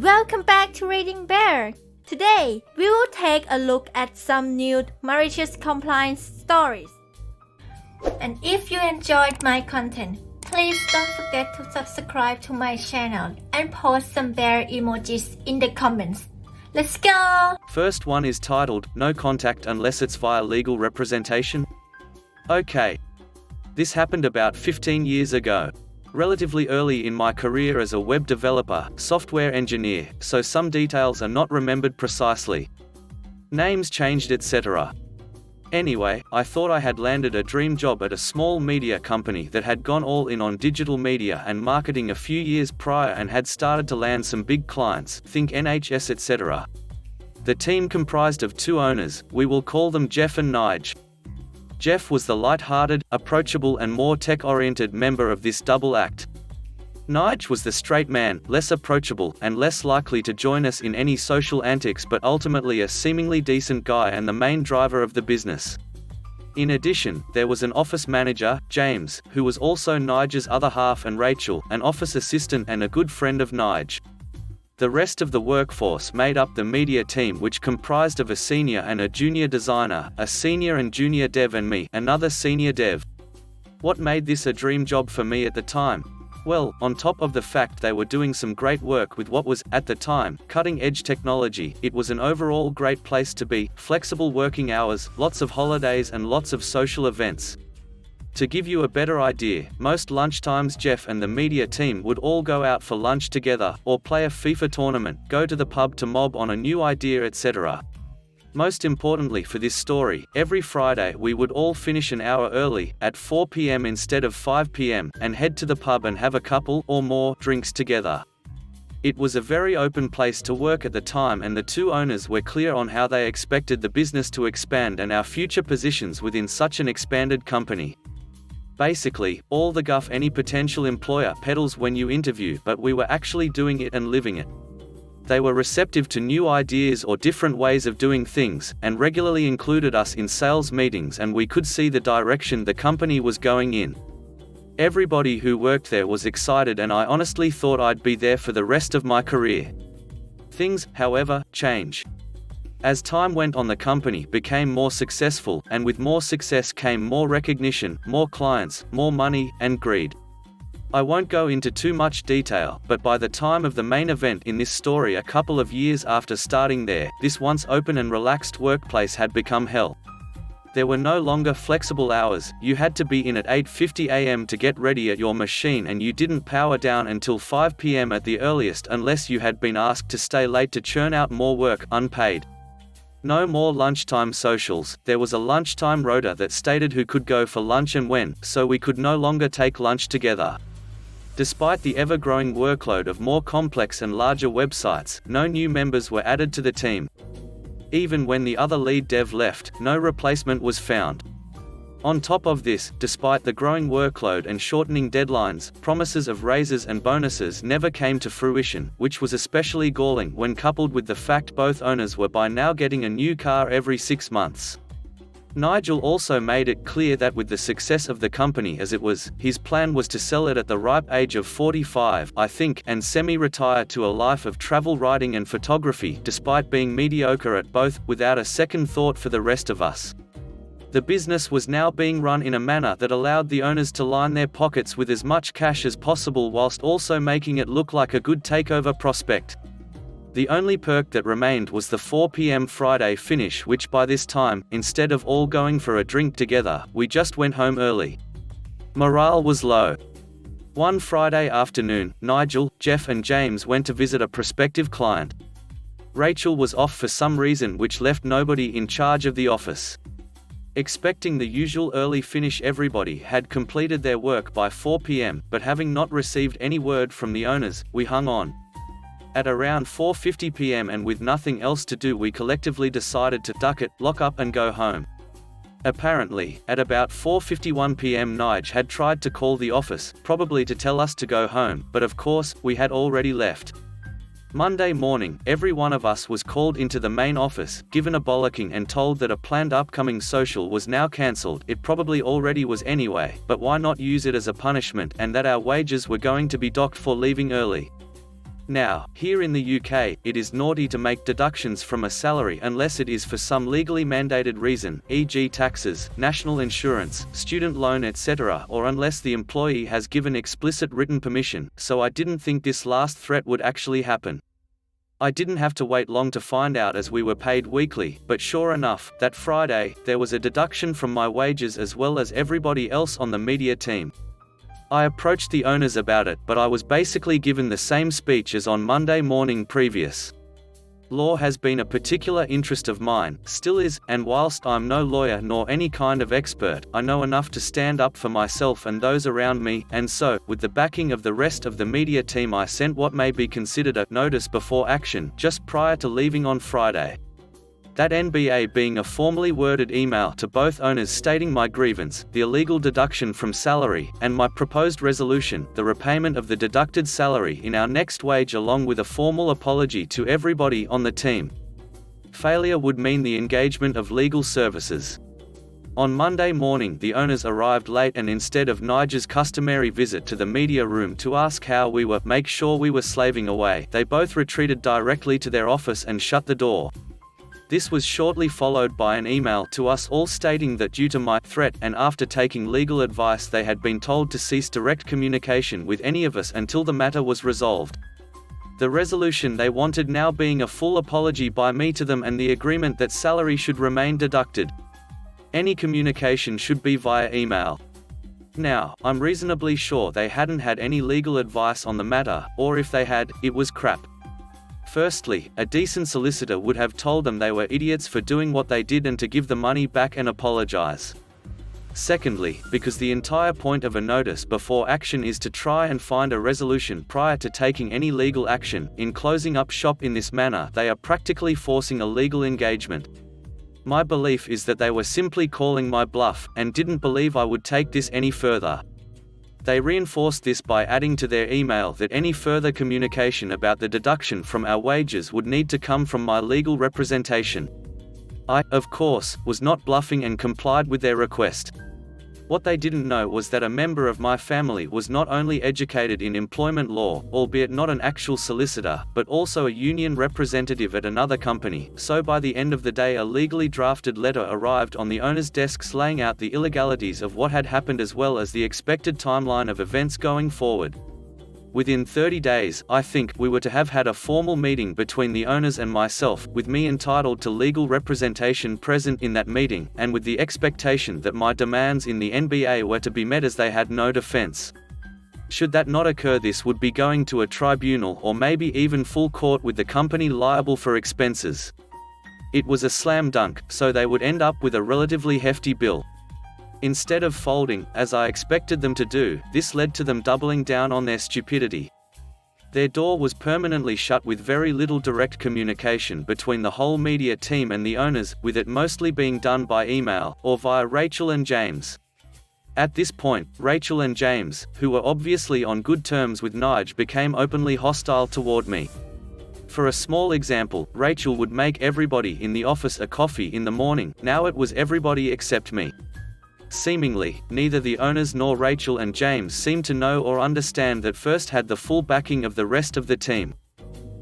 Welcome back to Reading Bear. Today, we will take a look at some new malicious compliance stories. And if you enjoyed my content, please don't forget to subscribe to my channel and post some bear emojis in the comments. Let's go! First one is titled, No Contact Unless It's Via Legal Representation. Okay. This happened about 15 years ago. Relatively early in my career as a web developer, software engineer, so some details are not remembered precisely. Names changed, etc. Anyway, I thought I had landed a dream job at a small media company that had gone all in on digital media and marketing a few years prior and had started to land some big clients, think NHS, etc. The team comprised of two owners, we will call them Jeff and Nige. Jeff was the light-hearted, approachable and more tech-oriented member of this double act. Nige was the straight man, less approachable, and less likely to join us in any social antics, but ultimately a seemingly decent guy and the main driver of the business. In addition, there was an office manager, James, who was also Nige's other half, and Rachel, an office assistant and a good friend of Nige. The rest of the workforce made up the media team, which comprised of a senior and a junior designer, a senior and junior dev, and me, another senior dev. What made this a dream job for me at the time? Well, on top of the fact they were doing some great work with what was, at the time, cutting-edge technology, it was an overall great place to be, flexible working hours, lots of holidays and lots of social events. To give you a better idea, most lunchtimes Jeff and the media team would all go out for lunch together, or play a FIFA tournament, go to the pub to mob on a new idea, etc. Most importantly for this story, every Friday we would all finish an hour early, at 4 p.m. instead of 5 p.m, and head to the pub and have a couple, or more, drinks together. It was a very open place to work at the time, and the two owners were clear on how they expected the business to expand and our future positions within such an expanded company. Basically, all the guff any potential employer peddles when you interview, but we were actually doing it and living it. They were receptive to new ideas or different ways of doing things, and regularly included us in sales meetings, and we could see the direction the company was going in. Everybody who worked there was excited, and I honestly thought I'd be there for the rest of my career. Things, however, change. As time went on, the company became more successful, and with more success came more recognition, more clients, more money, and greed. I won't go into too much detail, but by the time of the main event in this story, a couple of years after starting there, this once open and relaxed workplace had become hell. There were no longer flexible hours, you had to be in at 8:50 a.m. to get ready at your machine, and you didn't power down until 5 p.m. at the earliest unless you had been asked to stay late to churn out more work, unpaid. No more lunchtime socials, there was a lunchtime rota that stated who could go for lunch and when, so we could no longer take lunch together. Despite the ever-growing workload of more complex and larger websites, no new members were added to the team. Even when the other lead dev left, no replacement was found. On top of this, despite the growing workload and shortening deadlines, promises of raises and bonuses never came to fruition, which was especially galling when coupled with the fact both owners were by now getting a new car every 6 months. Nigel also made it clear that with the success of the company as it was, his plan was to sell it at the ripe age of 45, I think, and semi-retire to a life of travel writing and photography, despite being mediocre at both, without a second thought for the rest of us. The business was now being run in a manner that allowed the owners to line their pockets with as much cash as possible whilst also making it look like a good takeover prospect. The only perk that remained was the 4 p.m. Friday finish, which by this time, instead of all going for a drink together, we just went home early. Morale was low. One Friday afternoon, Nigel, Jeff and James went to visit a prospective client. Rachel was off for some reason which left nobody in charge of the office. Expecting the usual early finish, everybody had completed their work by 4 p.m, but having not received any word from the owners, we hung on. At around 4:50 p.m. and with nothing else to do, we collectively decided to duck it, lock up and go home. Apparently, at about 4:51 p.m. Nige had tried to call the office, probably to tell us to go home, but of course, we had already left. Monday morning, every one of us was called into the main office, given a bollocking and told that a planned upcoming social was now cancelled. It probably already was anyway, but why not use it as a punishment, and that our wages were going to be docked for leaving early. Now, here in the UK, it is naughty to make deductions from a salary unless it is for some legally mandated reason, e.g. taxes, national insurance, student loan etc., or unless the employee has given explicit written permission, so I didn't think this last threat would actually happen. I didn't have to wait long to find out as we were paid weekly, but sure enough, that Friday, there was a deduction from my wages as well as everybody else on the media team. I approached the owners about it, but I was basically given the same speech as on Monday morning previous. Law has been a particular interest of mine, still is, and whilst I'm no lawyer nor any kind of expert, I know enough to stand up for myself and those around me, and so, with the backing of the rest of the media team, I sent what may be considered a notice before action just prior to leaving on Friday. That NBA being a formally worded email to both owners stating my grievance, the illegal deduction from salary, and my proposed resolution, the repayment of the deducted salary in our next wage, along with a formal apology to everybody on the team. Failure would mean the engagement of legal services. On Monday morning, the owners arrived late, and instead of Nigel's customary visit to the media room to ask how we were, make sure we were slaving away, they both retreated directly to their office and shut the door. This was shortly followed by an email to us all stating that due to my threat, and after taking legal advice, they had been told to cease direct communication with any of us until the matter was resolved. The resolution they wanted now being a full apology by me to them and the agreement that salary should remain deducted. Any communication should be via email. Now, I'm reasonably sure they hadn't had any legal advice on the matter, or if they had, it was crap. Firstly, a decent solicitor would have told them they were idiots for doing what they did and to give the money back and apologize. Secondly, because the entire point of a notice before action is to try and find a resolution prior to taking any legal action, in closing up shop in this manner, they are practically forcing a legal engagement. My belief is that they were simply calling my bluff, and didn't believe I would take this any further. They reinforced this by adding to their email that any further communication about the deduction from our wages would need to come from my legal representation. I, of course, was not bluffing and complied with their request. What they didn't know was that a member of my family was not only educated in employment law, albeit not an actual solicitor, but also a union representative at another company, so by the end of the day a legally drafted letter arrived on the owner's desks laying out the illegalities of what had happened as well as the expected timeline of events going forward. Within 30 days, I think, we were to have had a formal meeting between the owners and myself, with me entitled to legal representation present in that meeting, and with the expectation that my demands in the NBA were to be met as they had no defense. Should that not occur, this would be going to a tribunal or maybe even full court with the company liable for expenses. It was a slam dunk, so they would end up with a relatively hefty bill. Instead of folding, as I expected them to do, this led to them doubling down on their stupidity. Their door was permanently shut with very little direct communication between the whole media team and the owners, with it mostly being done by email, or via Rachel and James. At this point, Rachel and James, who were obviously on good terms with Nige, became openly hostile toward me. For a small example, Rachel would make everybody in the office a coffee in the morning, now it was everybody except me. Seemingly, neither the owners nor Rachel and James seemed to know or understand that First had the full backing of the rest of the team.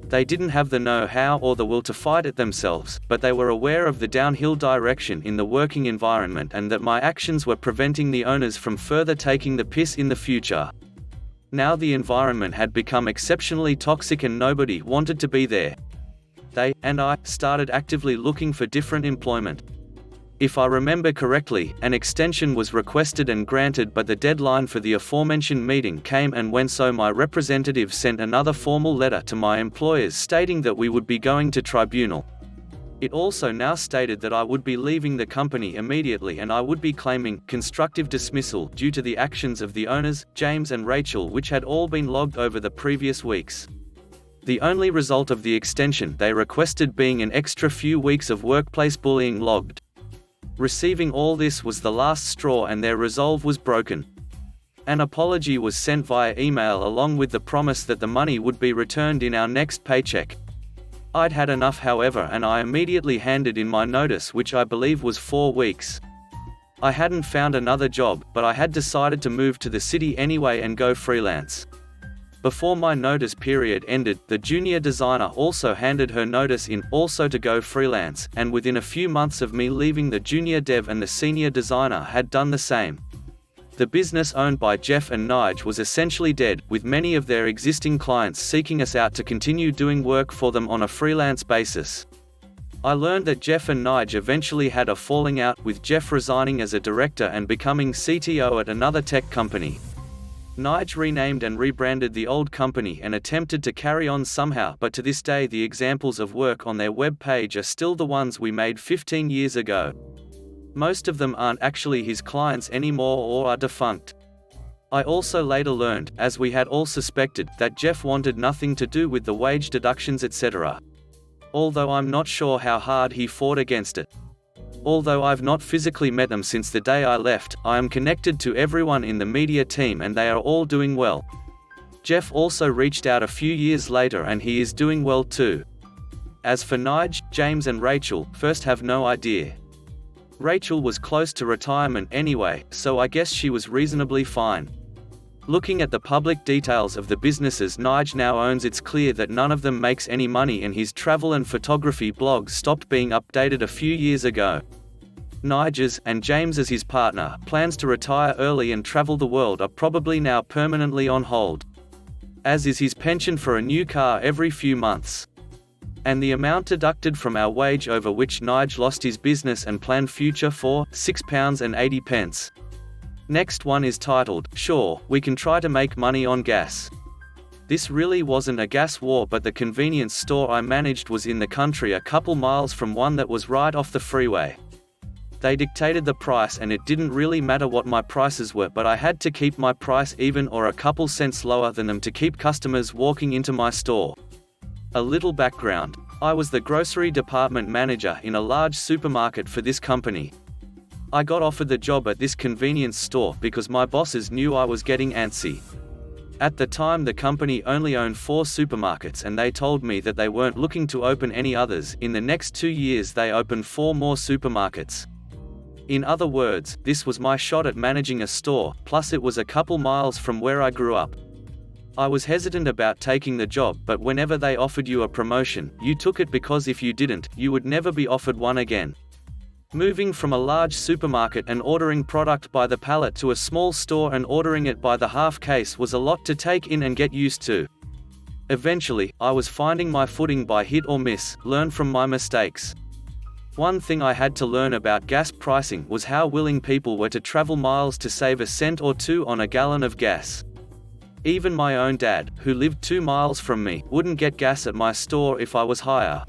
They didn't have the know-how or the will to fight it themselves, but they were aware of the downhill direction in the working environment and that my actions were preventing the owners from further taking the piss in the future. Now the environment had become exceptionally toxic and nobody wanted to be there. They, and I, started actively looking for different employment. If I remember correctly, an extension was requested and granted, but the deadline for the aforementioned meeting came and went, so my representative sent another formal letter to my employers stating that we would be going to tribunal. It also now stated that I would be leaving the company immediately and I would be claiming constructive dismissal due to the actions of the owners, James and Rachel, which had all been logged over the previous weeks. The only result of the extension they requested being an extra few weeks of workplace bullying logged. Receiving all this was the last straw and their resolve was broken. An apology was sent via email along with the promise that the money would be returned in our next paycheck. I'd had enough, however, and I immediately handed in my notice, which I believe was 4 weeks. I hadn't found another job, but I had decided to move to the city anyway and go freelance. Before my notice period ended, the junior designer also handed her notice in, also to go freelance, and within a few months of me leaving, the junior dev and the senior designer had done the same. The business owned by Jeff and Nige was essentially dead, with many of their existing clients seeking us out to continue doing work for them on a freelance basis. I learned that Jeff and Nige eventually had a falling out, with Jeff resigning as a director and becoming CTO at another tech company. Nige renamed and rebranded the old company and attempted to carry on somehow, but to this day the examples of work on their web page are still the ones we made 15 years ago. Most of them aren't actually his clients anymore or are defunct. I also later learned, as we had all suspected, that Jeff wanted nothing to do with the wage deductions etc. Although I'm not sure how hard he fought against it. Although I've not physically met them since the day I left, I am connected to everyone in the media team and they are all doing well. Jeff also reached out a few years later and he is doing well too. As for Nige, James and Rachel, first have no idea. Rachel was close to retirement anyway, so I guess she was reasonably fine. Looking at the public details of the businesses Nige now owns, it's clear that none of them makes any money and his travel and photography blog stopped being updated a few years ago. Nige's, and James's his partner, plans to retire early and travel the world are probably now permanently on hold. As is his pension for a new car every few months. And the amount deducted from our wage over which Nige lost his business and planned future for, £6.80. Next one is titled, "Sure, we can try to make money on gas." This really wasn't a gas war, but the convenience store I managed was in the country a couple miles from one that was right off the freeway. They dictated the price and it didn't really matter what my prices were, but I had to keep my price even or a couple cents lower than them to keep customers walking into my store. A little background. I was the grocery department manager in a large supermarket for this company. I got offered the job at this convenience store because my bosses knew I was getting antsy. At the time the company only owned 4 supermarkets and they told me that they weren't looking to open any others. In the next 2 years they opened 4 more supermarkets. In other words, this was my shot at managing a store, plus it was a couple miles from where I grew up. I was hesitant about taking the job, but whenever they offered you a promotion, you took it because if you didn't, you would never be offered one again. Moving from a large supermarket and ordering product by the pallet to a small store and ordering it by the half case was a lot to take in and get used to. Eventually, I was finding my footing by hit or miss, learn from my mistakes. One thing I had to learn about gas pricing was how willing people were to travel miles to save a cent or two on a gallon of gas. Even my own dad, who lived 2 miles from me, wouldn't get gas at my store if I was higher.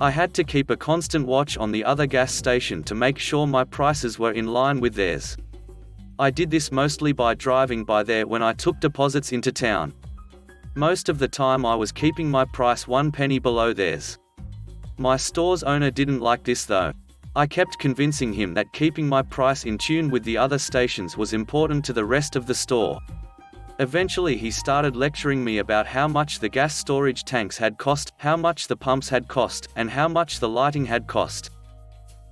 I had to keep a constant watch on the other gas station to make sure my prices were in line with theirs. I did this mostly by driving by there when I took deposits into town. Most of the time I was keeping my price 1 penny below theirs. My store's owner didn't like this though. I kept convincing him that keeping my price in tune with the other stations was important to the rest of the store. Eventually he started lecturing me about how much the gas storage tanks had cost, how much the pumps had cost, and how much the lighting had cost.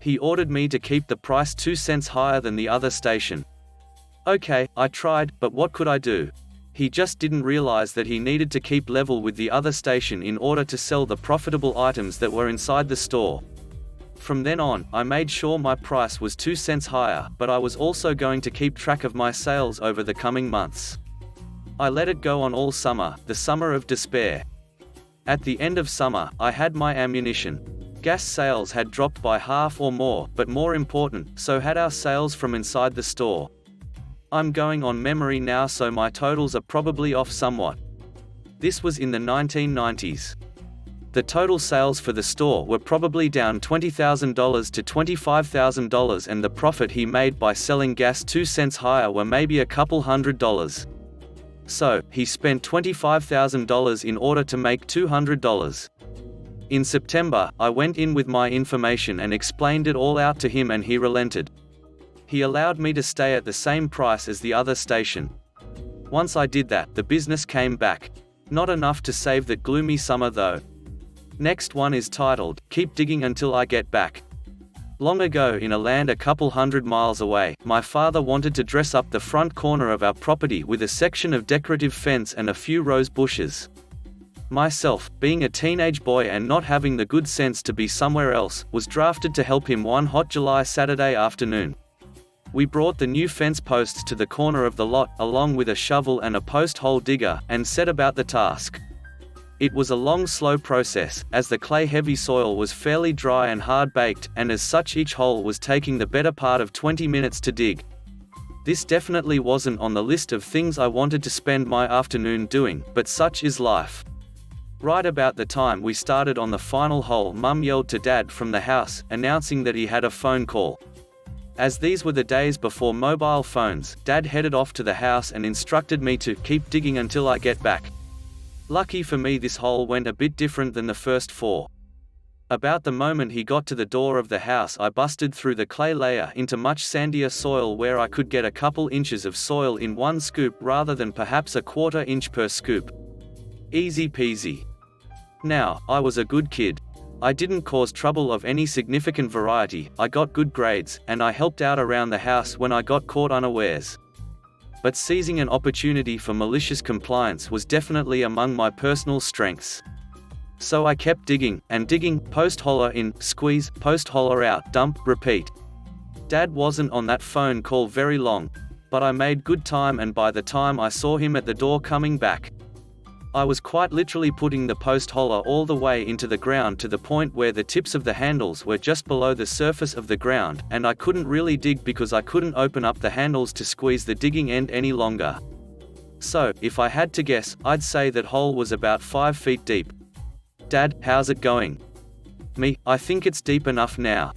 He ordered me to keep the price 2 cents higher than the other station. Okay, I tried, but what could I do? He just didn't realize that he needed to keep level with the other station in order to sell the profitable items that were inside the store. From then on, I made sure my price was 2 cents higher, but I was also going to keep track of my sales over the coming months. I let it go on all summer, the summer of despair. At the end of summer, I had my ammunition. Gas sales had dropped by half or more, but more important, so had our sales from inside the store. I'm going on memory now, so my totals are probably off somewhat. This was in the 1990s. The total sales for the store were probably down $20,000 to $25,000 and the profit he made by selling gas 2 cents higher were maybe a couple $100. So, he spent $25,000 in order to make $200. In September, I went in with my information and explained it all out to him and he relented. He allowed me to stay at the same price as the other station. Once I did that, the business came back. Not enough to save that gloomy summer though. Next one is titled, "Keep Digging Until I Get Back." Long ago, in a land a couple hundred miles away, my father wanted to dress up the front corner of our property with a section of decorative fence and a few rose bushes. Myself, being a teenage boy and not having the good sense to be somewhere else, was drafted to help him one hot July Saturday afternoon. We brought the new fence posts to the corner of the lot, along with a shovel and a post hole digger, and set about the task. It was a long, slow process, as the clay-heavy soil was fairly dry and hard-baked, and as such each hole was taking the better part of 20 minutes to dig. This definitely wasn't on the list of things I wanted to spend my afternoon doing, but such is life. Right about the time we started on the final hole, Mum yelled to Dad from the house, announcing that he had a phone call. As these were the days before mobile phones, Dad headed off to the house and instructed me to keep digging until I get back. Lucky for me, this hole went a bit different than the first 4. About the moment he got to the door of the house, I busted through the clay layer into much sandier soil where I could get a couple inches of soil in one scoop rather than perhaps a quarter inch per scoop. Easy peasy. Now, I was a good kid. I didn't cause trouble of any significant variety, I got good grades, and I helped out around the house when I got caught unawares. But seizing an opportunity for malicious compliance was definitely among my personal strengths. So I kept digging, and digging, post holler in, squeeze, post holler out, dump, repeat. Dad wasn't on that phone call very long, but I made good time, and by the time I saw him at the door coming back, I was quite literally putting the post holler all the way into the ground to the point where the tips of the handles were just below the surface of the ground, and I couldn't really dig because I couldn't open up the handles to squeeze the digging end any longer. So, if I had to guess, I'd say that hole was about 5 feet deep. Dad, how's it going? Me, I think it's deep enough now.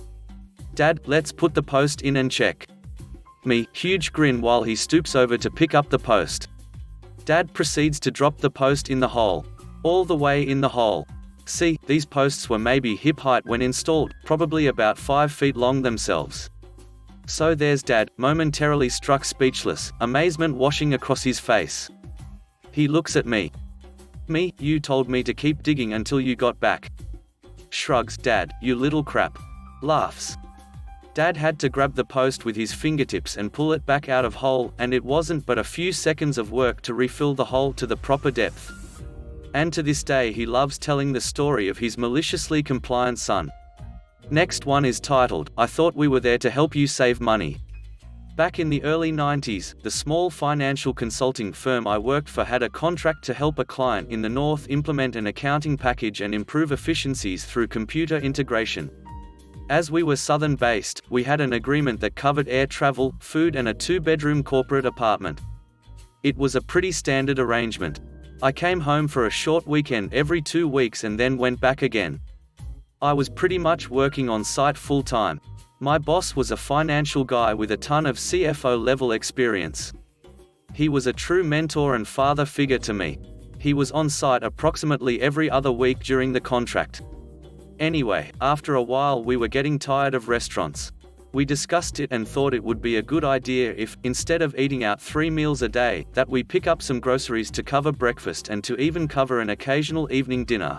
Dad, let's put the post in and check. Me, huge grin while he stoops over to pick up the post. Dad proceeds to drop the post in the hole. All the way in the hole. See, these posts were maybe hip height when installed, probably about 5 feet long themselves. So there's Dad, momentarily struck speechless, amazement washing across his face. He looks at me. Me, you told me to keep digging until you got back. Shrugs. Dad, you little crap. Laughs. Dad had to grab the post with his fingertips and pull it back out of hole, and it wasn't but a few seconds of work to refill the hole to the proper depth. And to this day he loves telling the story of his maliciously compliant son. Next one is titled, I Thought We Were There to Help You Save Money. Back in the early 90s, the small financial consulting firm I worked for had a contract to help a client in the North implement an accounting package and improve efficiencies through computer integration. As we were southern-based, we had an agreement that covered air travel, food and a 2-bedroom corporate apartment. It was a pretty standard arrangement. I came home for a short weekend every 2 weeks and then went back again. I was pretty much working on site full-time. My boss was a financial guy with a ton of CFO-level experience. He was a true mentor and father figure to me. He was on site approximately every other week during the contract. Anyway, after a while we were getting tired of restaurants. We discussed it and thought it would be a good idea if, instead of eating out 3 meals a day, that we pick up some groceries to cover breakfast and to even cover an occasional evening dinner.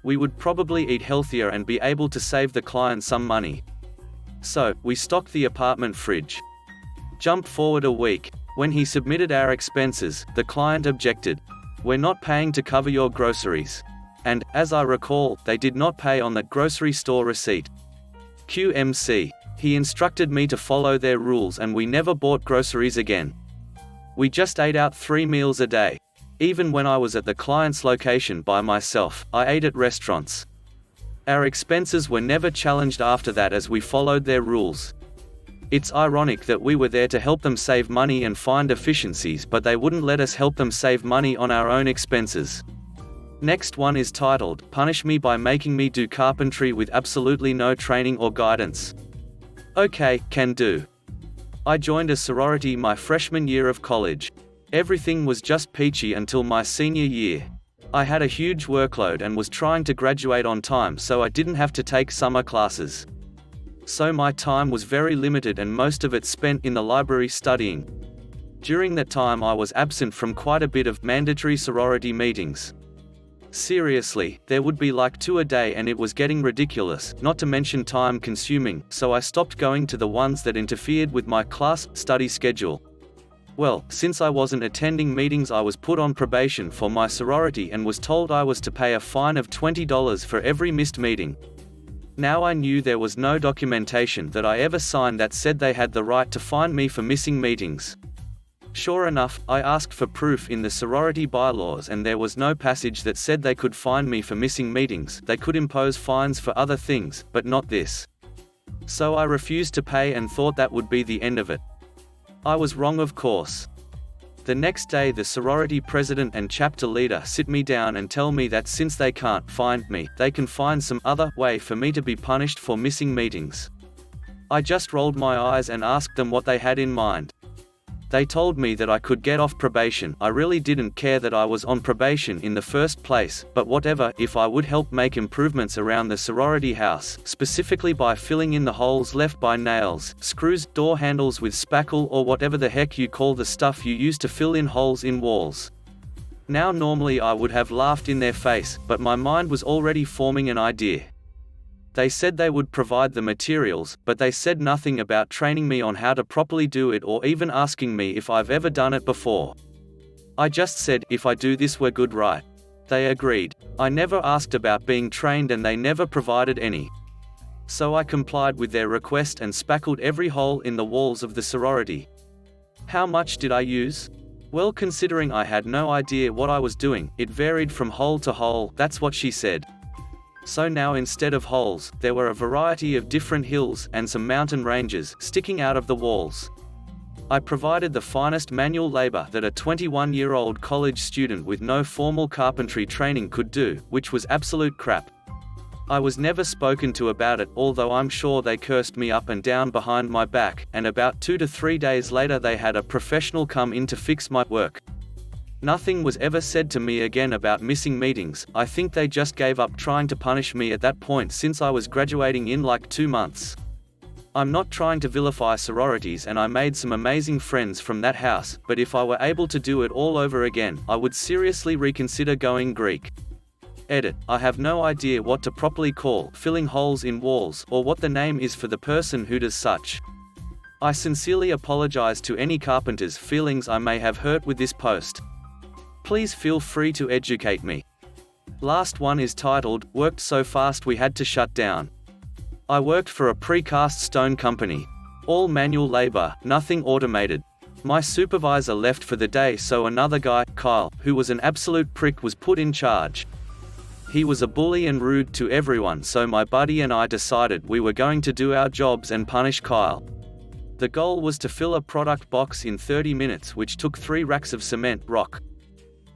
We would probably eat healthier and be able to save the client some money. So, we stocked the apartment fridge. Jump forward a week. When he submitted our expenses, the client objected. We're not paying to cover your groceries. And, as I recall, they did not pay on that grocery store receipt. QMC. He instructed me to follow their rules and we never bought groceries again. We just ate out 3 meals a day. Even when I was at the client's location by myself, I ate at restaurants. Our expenses were never challenged after that as we followed their rules. It's ironic that we were there to help them save money and find efficiencies, but they wouldn't let us help them save money on our own expenses. Next one is titled, Punish Me by Making Me Do Carpentry with Absolutely No Training or Guidance. Okay, can do. I joined a sorority my freshman year of college. Everything was just peachy until my senior year. I had a huge workload and was trying to graduate on time, so I didn't have to take summer classes. So my time was very limited and most of it spent in the library studying. During that time I was absent from quite a bit of mandatory sorority meetings. Seriously, there would be like 2 a day and it was getting ridiculous, not to mention time consuming, so I stopped going to the ones that interfered with my class study schedule. Well, since I wasn't attending meetings, I was put on probation for my sorority and was told I was to pay a fine of $20 for every missed meeting. Now I knew there was no documentation that I ever signed that said they had the right to fine me for missing meetings. Sure enough, I asked for proof in the sorority bylaws and there was no passage that said they could fine me for missing meetings. They could impose fines for other things, but not this. So I refused to pay and thought that would be the end of it. I was wrong, of course. The next day the sorority president and chapter leader sit me down and tell me that since they can't fine me, they can find some other way for me to be punished for missing meetings. I just rolled my eyes and asked them what they had in mind. They told me that I could get off probation. I really didn't care that I was on probation in the first place, but whatever, if I would help make improvements around the sorority house, specifically by filling in the holes left by nails, screws, door handles with spackle, or whatever the heck you call the stuff you use to fill in holes in walls. Now normally I would have laughed in their face, but my mind was already forming an idea. They said they would provide the materials, but they said nothing about training me on how to properly do it or even asking me if I've ever done it before. I just said, if I do this we're good, right? They agreed. I never asked about being trained and they never provided any. So I complied with their request and spackled every hole in the walls of the sorority. How much did I use? Well, considering I had no idea what I was doing, it varied from hole to hole. That's what she said. So now instead of holes, there were a variety of different hills and some mountain ranges sticking out of the walls. I provided the finest manual labor that a 21-year-old college student with no formal carpentry training could do, which was absolute crap. I was never spoken to about it, although I'm sure they cursed me up and down behind my back, and about 2 to 3 days later they had a professional come in to fix my work. Nothing was ever said to me again about missing meetings. I think they just gave up trying to punish me at that point since I was graduating in like 2 months. I'm not trying to vilify sororities and I made some amazing friends from that house, but if I were able to do it all over again, I would seriously reconsider going Greek. Edit. I have no idea what to properly call filling holes in walls or what the name is for the person who does such. I sincerely apologize to any carpenter's feelings I may have hurt with this post. Please feel free to educate me. Last one is titled, Worked so fast we had to shut down. I worked for a precast stone company. All manual labor, nothing automated. My supervisor left for the day, so another guy, Kyle, who was an absolute prick, was put in charge. He was a bully and rude to everyone, so my buddy and I decided we were going to do our jobs and punish Kyle. The goal was to fill a product box in 30 minutes, which took 3 racks of cement rock.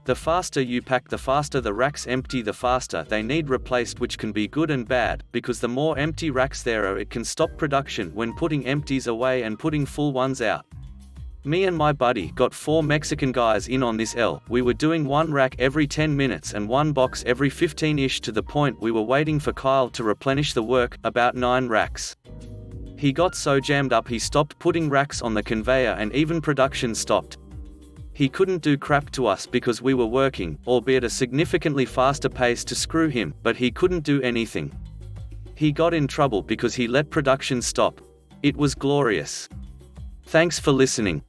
The faster you pack, the faster the racks empty, the faster they need replaced, which can be good and bad, because the more empty racks there are, it can stop production when putting empties away and putting full ones out. Me and my buddy got 4 Mexican guys in on this L. We were doing 1 rack every 10 minutes and 1 box every 15-ish, to the point we were waiting for Kyle to replenish the work, about 9 racks. He got so jammed up he stopped putting racks on the conveyor and even production stopped. He couldn't do crap to us because we were working, albeit a significantly faster pace, to screw him, but he couldn't do anything. He got in trouble because he let production stop. It was glorious. Thanks for listening.